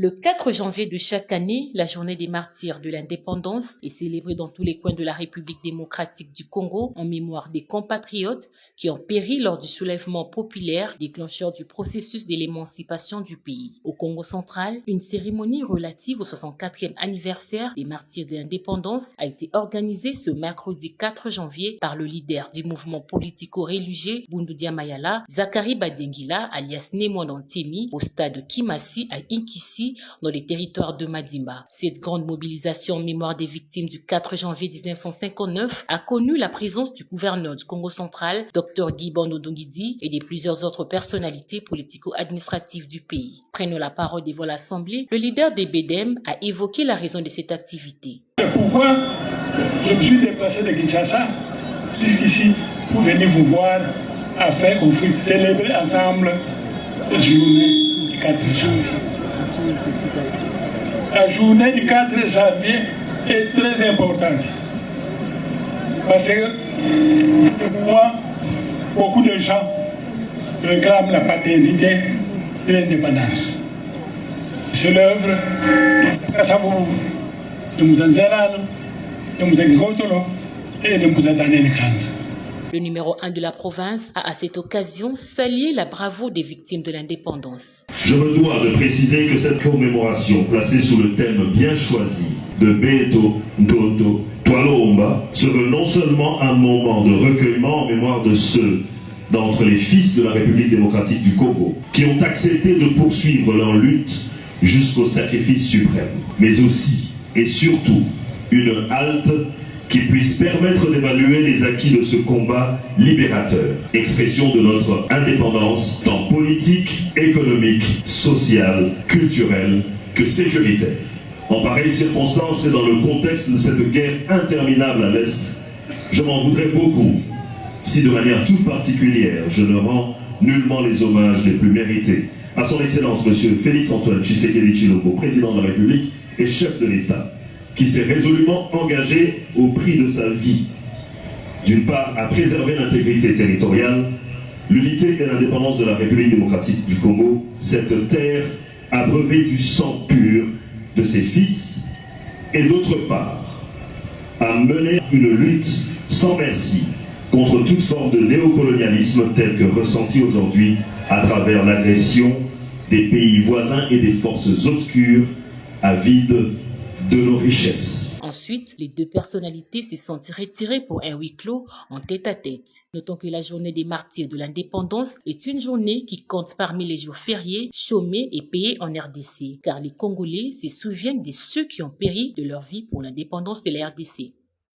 Le 4 janvier de chaque année, la journée des martyrs de l'indépendance est célébrée dans tous les coins de la République démocratique du Congo en mémoire des compatriotes qui ont péri lors du soulèvement populaire déclencheur du processus de l'émancipation du pays. Au Congo central, une cérémonie relative au 64e anniversaire des martyrs de l'indépendance a été organisée ce mercredi 4 janvier par le leader du mouvement politico-religieux Bundu Dia Mayala, Zakari Badiengila, alias Némoidan Temi, au stade Kimasi à Inkisi, dans les territoires de Madimba. Cette grande mobilisation en mémoire des victimes du 4 janvier 1959 a connu la présence du gouverneur du Congo central, Dr Guy Bondondongidi, et de plusieurs autres personnalités politico-administratives du pays. Prenant la parole devant l'Assemblée, le leader des BDM a évoqué la raison de cette activité. Pourquoi je me suis déplacé de Kinshasa jusqu'ici pour venir vous voir afin qu'on puisse célébrer ensemble cette journée du 4 janvier. La journée du 4 janvier est très importante parce que pour moi, beaucoup de gens réclament la paternité de l'indépendance. C'est l'œuvre de Kassavou, de Moutanzalano, de Moutangikotolo et de Moutandanekanza. Le numéro 1 de la province a à cette occasion salué la bravoure des victimes de l'indépendance. Je me dois de préciser que cette commémoration, placée sous le thème bien choisi de Beto, Ndoto, Twalomba, se veut non seulement un moment de recueillement en mémoire de ceux d'entre les fils de la République démocratique du Congo qui ont accepté de poursuivre leur lutte jusqu'au sacrifice suprême, mais aussi et surtout une halte qui puisse permettre d'évaluer les acquis de ce combat libérateur, expression de notre indépendance tant politique, économique, sociale, culturelle que sécuritaire. En pareille circonstance et dans le contexte de cette guerre interminable à l'Est, je m'en voudrais beaucoup si de manière toute particulière je ne rends nullement les hommages les plus mérités à son Excellence M. Félix-Antoine Tshisekedi Tshilombo, président de la République et chef de l'État, qui s'est résolument engagé au prix de sa vie, d'une part à préserver l'intégrité territoriale, l'unité et l'indépendance de la République démocratique du Congo, cette terre abreuvée du sang pur de ses fils, et d'autre part à mener une lutte sans merci contre toute forme de néocolonialisme tel que ressenti aujourd'hui à travers l'agression des pays voisins et des forces obscures avides de nos richesses. Ensuite, les deux personnalités se sont retirées pour un huis clos en tête-à-tête. Notons que la journée des martyrs de l'indépendance est une journée qui compte parmi les jours fériés, chômés et payés en RDC, car les Congolais se souviennent de ceux qui ont péri de leur vie pour l'indépendance de la RDC.